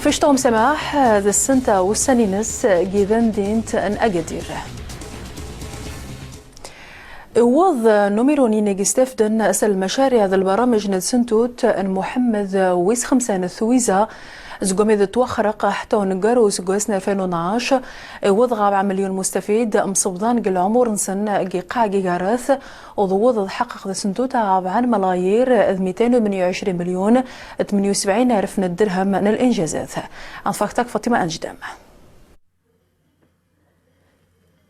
فشتهم سماح ذا السنتا والسنينس جيذن دينت أن أقدير وض نميروني نجستفدن أسل مشاريع ذا البرامج نتسنتوت أن محمد ويس خمسان الثويزة زقومي توخرق حتى نقارو سقوسنا 2012 وضغ 4 مليون مستفيد مصبضان قل عمر نسن قيقاع قيقارث وضوض حقق ذا سنتوتا 4 ملايير 228 مليون 78 ألف من الدرهم من الإنجازات. عن فاكتاك فاطمة أنجدام.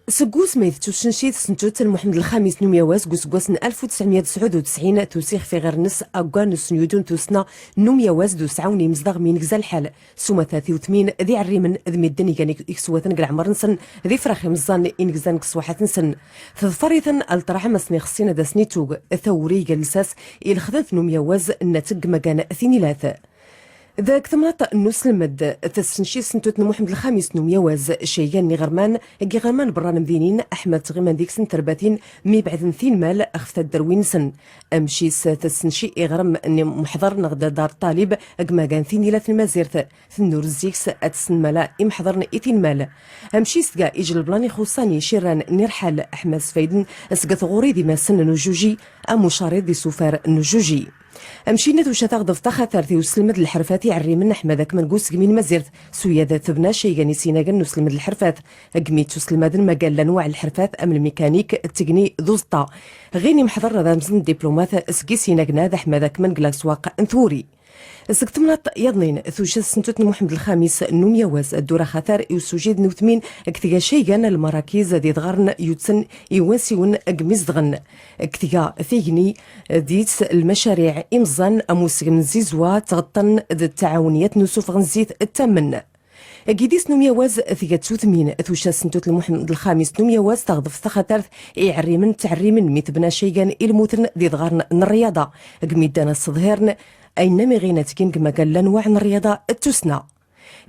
سقوس ميث توشنشيت سنتوت المحمد الخامس نوميواز قوس 1999 توسيخ في غرنس أقوانس نيودون توسنا نوميواز دو سعوني مزدغ من كزا الحال سوما 83 ذي عريمن ذي مدني كان يكسواتن قل عمر نسن ذي فراخي مزان إن كزان كسوحات نسن تظفريثن الطرح مسني خصينا دا سنيتوغ ثوري جلساس إل خذنث نوميواز نتق مكان ثينيلاث ذاك ثمنات نسلمد تسنشي سنتوت محمد الخامس نوميواز شيغان غرمان غرمان بران مدينين احمد غيمان ديك سن ترباتين مي بعد ثين مال اخفت الدروين سن امشيس تسنشي غرم اني محضر نغدا دار طالب اكما كان ثين الى في المزيرت ثنور زيكس اتسن مالا محضرن اثين مال امشيس كاع اجل البلاني خصاني شيران نرحل احمد سفيدن اسقط غوري ديما سن نجوجي ام شاريد دي سوفار نجوجي امشينا توشا تغضف تخاثرتي وسلمد الحرفاتي عري من احمد من قوس من مزيرت سويا ثبنا شيغاني سيناغن نسلمد الحرفات قميت تسلمد المجال انواع الحرفات ام الميكانيك التقني ذوزطا غيني محضر ذا مزن دبلومات سكي سيناغنا ذا احمد من كلاكس واقع انثوري سكتمنات يضنين ثوشا سنتوت محمد الخامس نوميواز الدورة خاثر يوسوجيد نوثمين اكتيغا شيغان المراكز دي دغارن يوتسن يوانسيون اقمزدغن اكتيغا ثيغني ديت المشاريع امزان اموس زيزوا تغطن التعاونيات نسوف غنزيت التمن كيديس نوميواز ثيغا توثمين ثوشا سنتوت المحمد الخامس نوميواز تغضف ثخاثرث يعريمن تعريمن ميتبنا شيغان الموتن دي دغارن الرياضة قميدانا الصظهيرن أينما غيناتكين كما قال لنوع الرياضة التسنى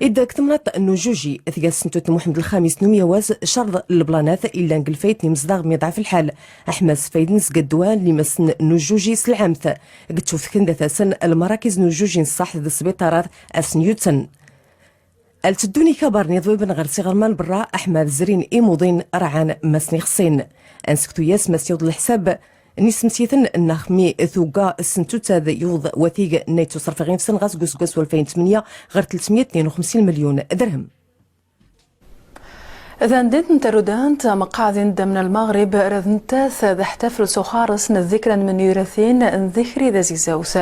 إذا كتمنات أنه جوجي ثقا سنتوت محمد الخامس نوميواز شرط البلانات إلا نقلفيت مصداغ ميضعف الحال أحمد سفيدنس قدوان لمسن نجوجي سلعامث قد تشوف كندا سن المراكز نجوجي نصح ذا السبيطارات أسنيوتن التدوني كبار نضوي بن غرسي غرمان برا أحمد زرين إيموضين رعان مسني خصين أنسكتو ياس مسيود الحساب نسمسيثن النخمي ثوقا السنتوت هذا يوض وثيق نيتو صرف غير في سن غاز قوس 2008 غير 352 مليون درهم. إذا ندنت نترودانت مقاعد من المغرب رذنتاث ذا احتفل سخارس نذكرا من يورثين نذكري ذا زيزاوس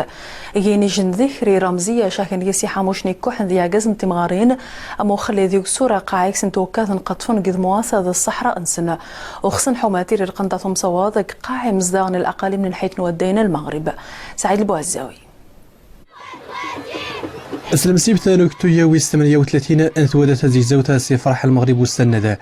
ينيج نذكري رمزية شاكن يسي حاموشني كوحن ذي عجزن تمغارين أمو خلي ذيك صورة قاعيك سنتوكاث نقطفن قد مواسى ذا الصحراء انسنا وخصن حوماتير القنطة مصوادك قاعي مزداغن الأقاليم من حيث نودين المغرب. سعيد البوهزاوي. أسلم سيبتا نكتويا ويس 38 أنثودة زيزوتا سي فرح المغرب والسندة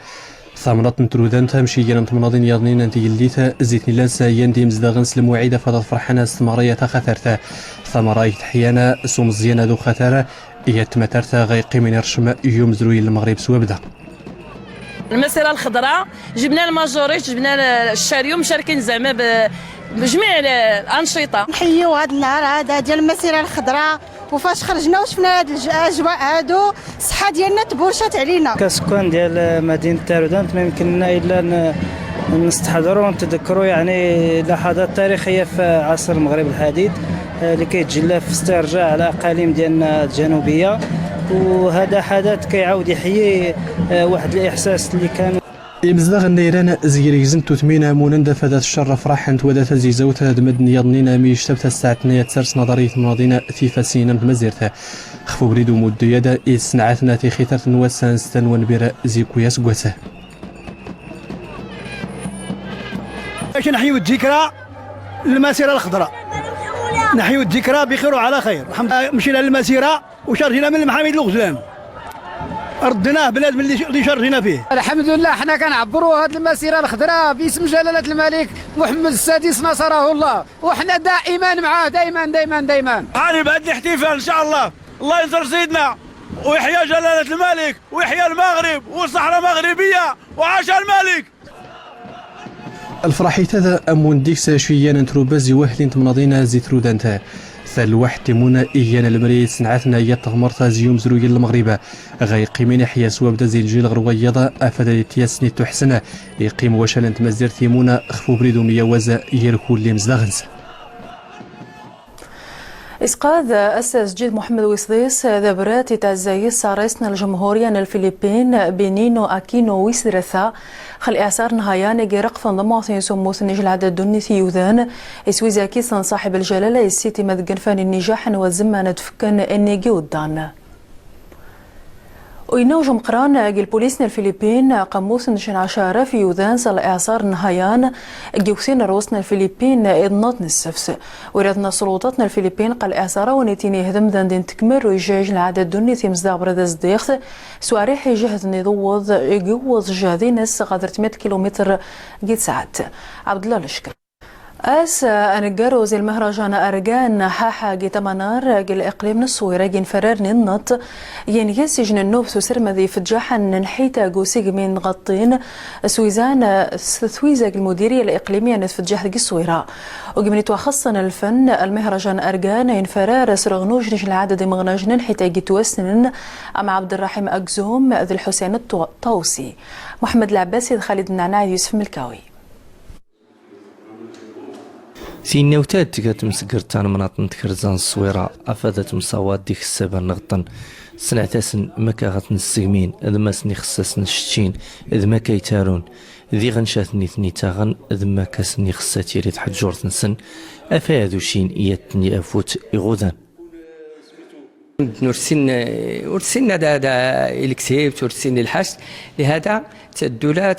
ثامنات نترودان تمشي ينم تمناضين يضنين أنت يليتا زيتني لانسا يندي مزداغن سلم وعيدة فضل فرحنا استمرية خثرتا ثمرايت حيانا سوم زيانا ذو خثارة يتمترتا غيقي من يرشم يوم زروي المغرب سوابدا المسيرة الخضراء جبنا الماجوريت جبنا الشاريو مشاركين زعما بجميع الأنشطة. نحيو هذا النهار هذا ديال المسيرة الخضراء وفاش خرجنا وشفنا هاد الاجواء هادو الصحه ديالنا تبورشات علينا. كسكان ديال مدينه تارودانت ما يمكن لنا الا نستحضروا ونتذكروا يعني لحظات تاريخيه في عصر المغرب الحديث اللي كيتجلى في استرجاع على اقاليم ديالنا الجنوبيه وهذا حدث كيعاود يحيي واحد الاحساس اللي كان إمزداغ النيران زيريك زنتو تمينا مونندا فذات الشر فرح انت ودات زيزوتا دمد يضنينا ميشتبت الساعتنا تسرس نظرية مناضينا في فاسينا مزيرتا خفو بريدو مدو يدا إسنعاتنا تي خيثر نواسان ستان ونبير زيكو يسقوته باش نحيو الذكرى للمسيرة الخضراء نحيو الذكرى بخير وعلى خير مشينا للمسيرة وشارجنا من المحامد الغزلان ردناه بلاد من اللي شرجنا فيه. الحمد لله حنا كنعبروا هذه المسيره الخضراء باسم جلاله الملك محمد السادس نصره الله وحنا دائما معاه دائما. عاني بهذا الاحتفال ان شاء الله الله ينصر سيدنا ويحيى جلاله الملك ويحيى المغرب والصحراء المغربيه وعاش الملك. الفرحي هذا أمون ديكس شيئا نتروباز يوهلين تمناضينا زيترودانتا الواحد تيمونا إيانا المريد سنعاتنا هي تغمرت زيوم زروية المغرب غيقيمين حيا سواب دازي الجيل غرويضة أفاد تياسني تحسن يقيم وشالن تمزير تيمونا خفو بريدو ميوازا يركو اللي مزدغنس. إسقاط أساس جيد محمد ويسديس ذبرات تعزيز رئيسنا الجمهورية الفلبين بنينو أكينو ويسرثا خل إعصار نهايان جرق فنضماطين سموث نجل عدد دوني ثيوذان إسويزا كيسان صاحب الجلالة السيتي مذقنفان النجاح والزمان تفكن النيجي ودان وينوج مقران البوليس الفلبين قاموس نشن عشارة في يوذان صل إعصار نهايان جوسين روسنا الفلبين إضنات نسفس وردنا سلطاتنا الفلبين قال إعصار ونتيني هدم دين تكمر ويجاج العدد دوني ثيمزدا بردز ديخ سواريح جهد نضوض جوز جهدينس قدر 100 كيلومتر جيت ساعات. عبد الله الشكر أنجروز المهرجان أرجان حاحة جيت منار جل إقليم الصويرة جين فرار ننط ينجس جن النوبس وسرمذي في الجحن نحيتا جوسيج من غطين سويزان سويزا المديرية الإقليمية نتف الجحد الصويرة وجمن توخصن الفن المهرجان أرجان ينفرار سرغنوج نجل العدد مغناج نحيتا جيت وسنن أم عبد الرحيم أجزوم ذي الحسين الطوسي محمد العباسي خالد النعناع يوسف ملكاوي. سيني وتاد كتمسكرتان مناطق تكرزان الصويرة أفادت مصوات ديك السبع نغطن سنعتاسن مكا غتنسقمين إذ ما سني خصاصن الشتين إذ ما كيتارون ذي غنشاتني ثني تاغن إذ ما كاسني خصاتي ريت حد جورتن سن أفادو شين إياتني أفوت إغوذان ورسلنا دا الكتاب ورسلنا الحشد لهذا الدولة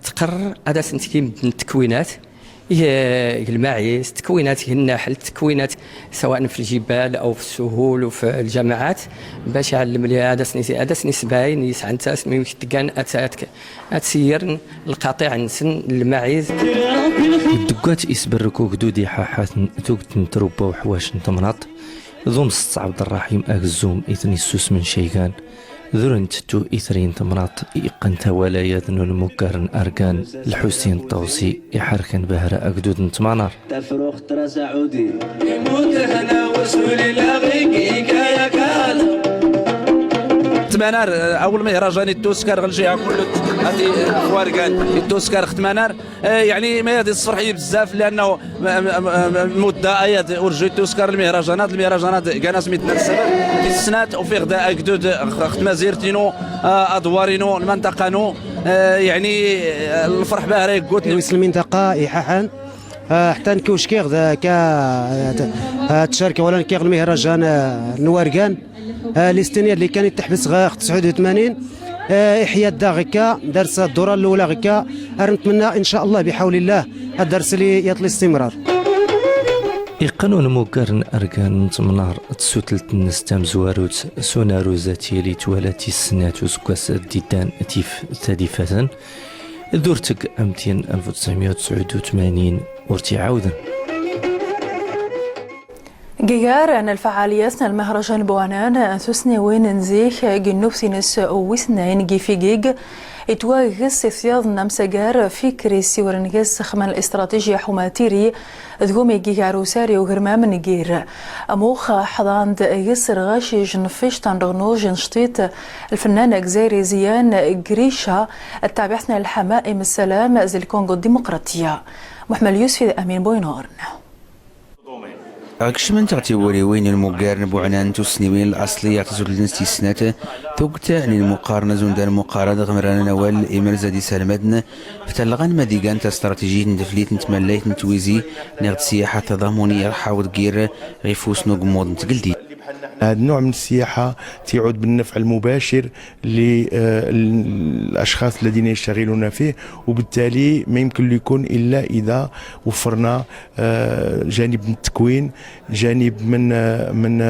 تقرر هذا سنتكيم من التكوينات هي الماعيس تكوينات النحل تكوينات سواء في الجبال او في السهول وفي الجامعات باش يعلم لي هذا سباين يسعن تاس ميمش تكان اتسير القطيع نسن الماعيز الدقات يسبركو جدودي حاحات توقت نتربى وحواش نتمناط ضم عبد الرحيم أجزوم إثني السوس من شيغان ذرنت تو إثرين تمناط إقنت ولاية المكارن أركان الحسين طوسي يحركن بهرة أجدود نتمانر تفرخ ترى عودي يموت هنا وسول الأغيقي كايا كالا ختمانار اول مهرجان التوسكار غنجيها كل هذه خواركان التوسكار ختمانار يعني ما هذه الصفرحيه بزاف لانه مده اياد ورجي التوسكار المهرجانات كان سميتنا السبب في السنات وفي غدا جدود ختما زيرتينو ادوارينو المنطقه يعني الفرح باهري قلت ويس المنطقه ايحاحا حتى نكوش كيغ كا تشارك ولا كيغ المهرجان نواركان الاستنياد اللي كان يتحبس غا 89 احياء الداغكا درس الدوره الاولى غكا نتمنى ان شاء الله بحول الله الدرس اللي يطلي استمرار قانون مقارن أركان تمنار تسوتلت الناس تام زواروت سونارو ذاتي اللي توالاتي السنات وزكواس ديدان تيف تاديفة دورتك أمتين 1989 ورتي عودا جيار أن الفعاليات المهرجان بوانان أنثسني وين نزيخ جنوب سينس ويسنين جي في جيج اتواغس ثياض نمسجار فكري سيورنجس خمال الاستراتيجية حماتيري ذومي جيجار وساري وغرمام نجير أموخ حضاند يسر غاشي جنفيش تنرغنو جنشطيت الفنان جزيري زيان جريشا التابعتنا الحمائم السلام زي الكونغو الديمقراطية محمد يوسف أمين بوينورن أكشمن تعطي وين المقارنة بوعنان تسنوين الأصلية تزول لنستي السنات توقت عن المقارنة زندان مقارنة غمران نوال إيميل زادي سالمدن فتلغان مديقان استراتيجية ندفليت نتمليت نتويزي نغد سياحة تضامنية حاول غير غيفوس نقمود نتقلدي هذا النوع من السياحة تعود بالنفع المباشر للأشخاص الذين يشتغلون فيه وبالتالي ما يمكن يكون إلا إذا وفرنا جانب من التكوين جانب من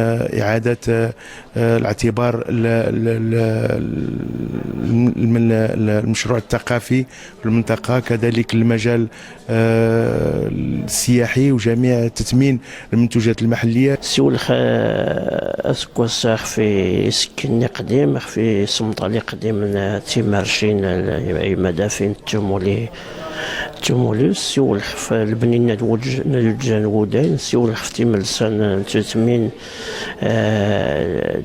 إعادة الاعتبار من المشروع الثقافي في المنطقة كذلك المجال السياحي وجميع تثمين المنتوجات المحلية سول أسكوساخ في سكن قديم في سمطالي قديم تيمارشين مدافن تمولي تمولوس سيول خف البنين نوجان ودين سيول خفتي ملسان تتمين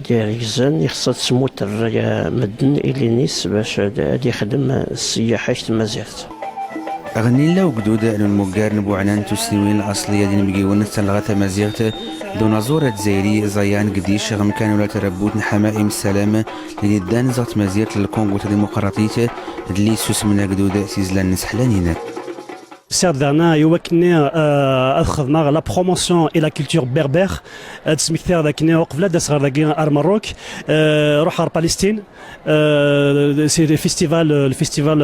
ديريزان يخصها تسموت الريا مدن إلينيس باش هادي يخدم السياحة تمازيغت. أغني لا وجدود المقارن بوعنان تسنوين الأصلية دين بيجون تلغة مزيغت دون زورة زيري زيان قديش رغم كانوا لا تربوت حمائم السلامة اللي دان زغت مزيغت للكونغو الديمقراطية اللي سوس من جدود سيزلان نسحلانين. Certes, Verna, يوكني أخذ مع la promotion et la culture berbère. تسميثير ذاكني وقفلا دسغر ذاكين أرمروك روح على فلسطين. C'est le festival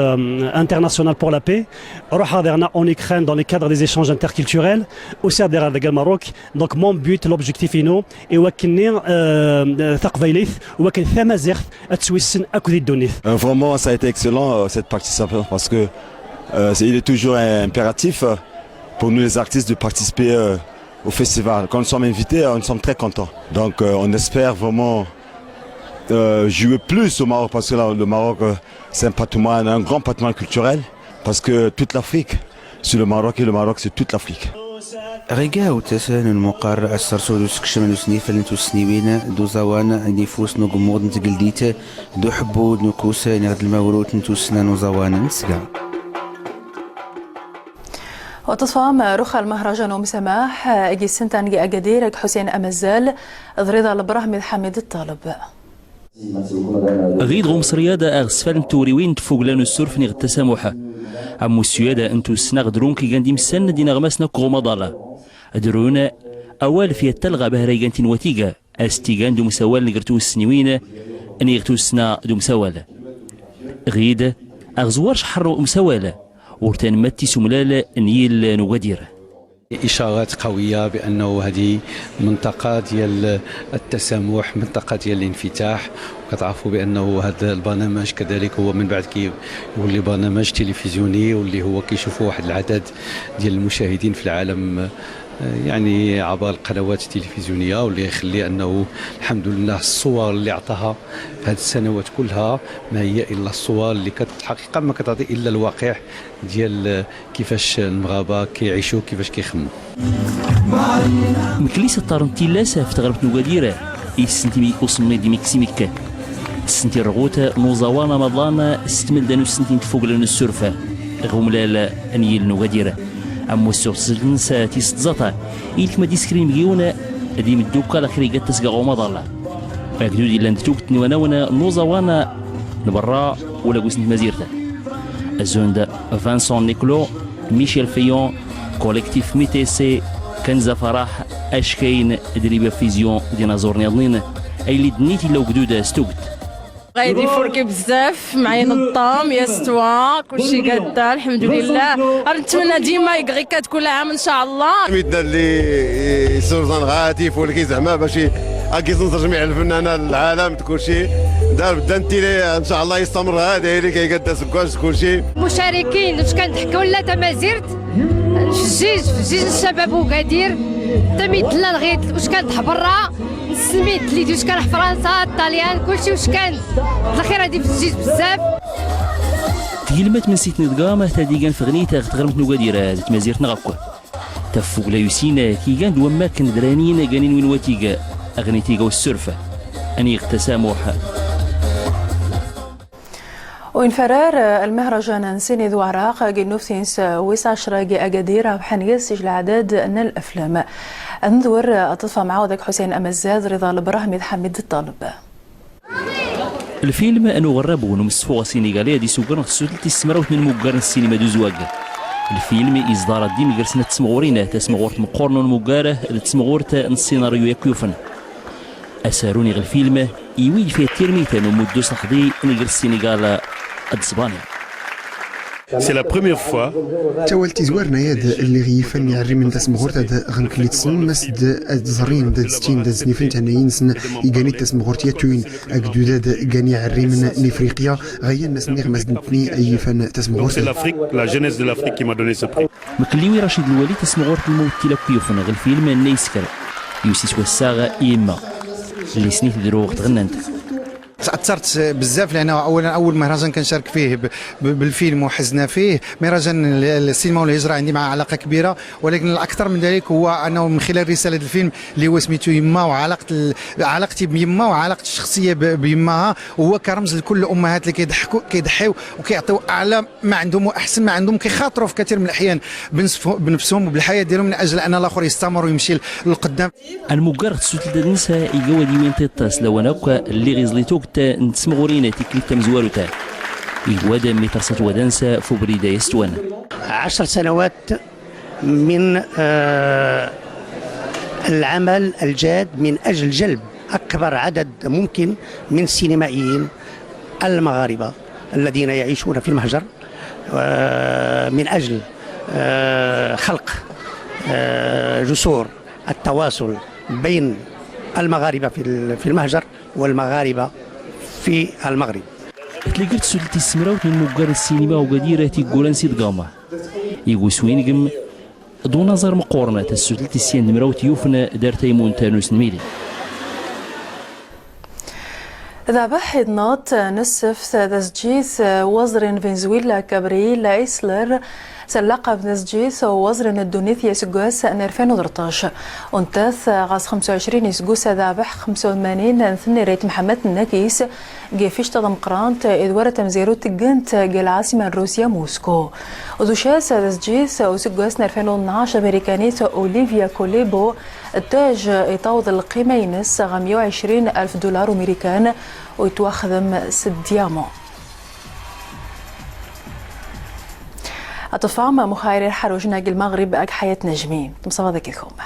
international pour la paix. روح على en Ukraine dans le cadre des échanges interculturels. Au sein de ذاك Maroc. Donc mon but, l'objectif إنه يوكني ثقافة إليث وكن ثمازيغ تسويسن أكو ذي الدنيا. Vraiment, ça a été excellent cette participation parce que il est toujours impératif pour nous les artistes de participer au festival. Quand nous sommes invités, nous sommes très contents. Donc on espère vraiment jouer plus au Maroc parce que là, le Maroc c'est un patrimoine, un grand patrimoine culturel parce que toute l'Afrique c'est le Maroc et le Maroc c'est toute l'Afrique. رجاء وتسان المقر السرسو سكشمن سنيف اللي تسنيوين دو زوان نفوس نقمود نتقلديت دو حبود نكوس نغد الموروت نتوسنا نزوان نسقع. وتصفام رخى المهرجان ومسامح اجي سنتانجي اجاديرك حسين امزال ضريضه البراهمد حميد الطالب. غيد غمس رياضة أغسفال توريوين تفوقلان السرف نغ التسامح عمو السيادة أنتو السناغ درون كي غاندي مسن دينا غماسنا كغمضالة درون أول في التلغى بهريغان تنواتيغا أستيغان دو مسوال نغرتو السنوين أن يغتو السنا دو مسوال غيد أغزوارش حرو مسوال ورتان ماتي سملال نيل نوغادير. إشارات قوية بأنه هذه منطقة ديال التسامح، منطقة ديال الانفتاح، وكتعرفوا بأنه هذا البرنامج كذلك هو من بعد يولي برنامج تلفزيوني واللي هو كيشوفوا واحد العدد ديال المشاهدين في العالم يعني عبر القنوات التلفزيونية، واللي يخلي أنه الحمد لله الصور اللي عطاها في هذه السنوات كلها ما هي إلا الصور اللي حقيقة ما كتعطي إلا الواقع ديال كيفاش المغاربة كيعيشوا كيفاش كيخموا. مكليس الطارنتيلاس في تغرب نوغادير يسنتمي أصمي دي مكسيميك سنتي الرغوت نوزاوانا مضانا ستمل دانو سنتين تفوق لنا السرفة غملال أنيل نوغادير عمو السوسلن ساتي ستزاتا إلك ما ديسكرين مليون دي مدوكا لخريقات تسقى مضالا أكدو دي لاندتوك تنوانا نوزاوانا نبرا ولا قوسنت مزيرتا الزوند فانسون نيكلو ميشيل فيون كوليكتيف ميتيسي كنزة فرح أشكين دريبا فيزيون ديناصور نيضنين أي اللي دنيتي لو قدودة ستوقت غايدي فوركي بزاف معايا نظام يستوى كلشي قادا الحمد لله. نتمنى ديما يغيكات كل عام ان شاء الله. ميدنا اللي سورزان غاتيف ولكي زعما باش كيصنصر جميع الفنانين العالم كلشي دار بدانتي ان شاء الله يستمر هذا اللي كيقدا سكواش كلشي. مشاركين واش كنضحكوا لا تمازيرت في جيج الشباب وكادير تميدلا لغيت واش كنضح برا سميت اللي واش كان فرنسا الطاليان كلشي واش كان الاخير هادي في الجيج بزاف. تكلمات من سيت نضقامه تادي كان في غنيته تغرمت نوغادير تمازيرت نغاكو تفوق لا يوسينا كي كان دوما كان درانين كانين وين واتيكا اغنيتيكا والسرفه اني التسامح. وين فرار المهرجان نسيني ذو عراق جنوفسينس ويس 10 أجادير بحنيس العدد من الأفلام انظر أطفى معاودك حسين أمزاد رضا البراهمد حميد الطالب. الفيلم أنو غرب ونمسفوغ سينيغالية دي سوغان خسولتي السمراوت من مقارن السينما دو زواج. الفيلم إصدار الديم قرسنا تسمغورين تسمغورت مقارنون مقارة تسمغورت السيناريو يكيوفن أساروني الفيلم يويد فيه تيرميتان ومدوس لحظي نقر السينيغال الزباني. C'est la première fois. تاولتي زوارنا ياد اللي غيفن يعري من تسمغور تاد غنكليت سن مسد الزرين داد ستين داد سنيفن تاناين سن يغاني تسمغورتيا توين اكدو داد غاني يعري من نفريقيا غايا الناس نيغ مسدنتني اي فن تسمغور. C'est l'Afrique, la jeunesse de l'Afrique qui m'a donné ce prix. مكليوي رشيد الولي تسمغورت الموت تيلاكيوفن غ الفيلم نيسكر يوسيس والساغة إيما اللي سنيت دروغ تغننت. اثرت بزاف، لان اولا اول مهرجان كنشارك فيه بالفيلم وحزنا فيه. مهرجان السينما والهجره عندي معه علاقه كبيره، ولكن الاكثر من ذلك هو انه من خلال رساله الفيلم اللي هو سميتو يما، وعلاقتي بيما وعلاقتي الشخصيه بيماها، وهو كرمز لكل الامهات اللي كيضحيو وكيعطيو اعلى ما عندهم واحسن ما عندهم، كيخاطروا في كثير من الاحيان بنفسهم وبالحياه ديالهم من اجل ان الاخر يستمر ويمشي للقدام. المقر تسوت النساء يقودي وين تيطاس لو ناك اللي غيزليتوك نتسمغورينا تيكليت تمزوارو يقودا ميترسات ودنسا في بريدة يستوانا 10 سنوات من العمل الجاد من أجل جلب أكبر عدد ممكن من السينمائيين المغاربة الذين يعيشون في المهجر، من أجل خلق جسور التواصل بين المغاربة في المهجر والمغاربة في المغرب. تلاقيت سلتي السمراوت من مقر السينما وقديرة تيقولان سيد قامة يقول سوينقم دون نظر مقورنة السلتي السيان نمراوت يوفنا دار تيمون تانوس نميلي. إذا بحث نوت نصف تسجيث وزير فنزويلا كابريل إيسلر سلقب نسجيث وزير اندونيسيا سجوس 2013 انتث غاز 25 سجوس ذابح 85 ثني ريت محمد النكيس جيفيش تضمقرانت إدوار تمزيرو تجنت العاصمة الروسية موسكو ودوشاس تسجيث وسجوس 2012 أمريكانية أوليفيا كوليبو التاج يطاوض القيمة ينس 120,000 دولار أمريكان ويتواخذم 6 ديامون. أطفام مخاير حروج ناقل المغرب أك حياة نجمي تمصفى ذاك الخومة.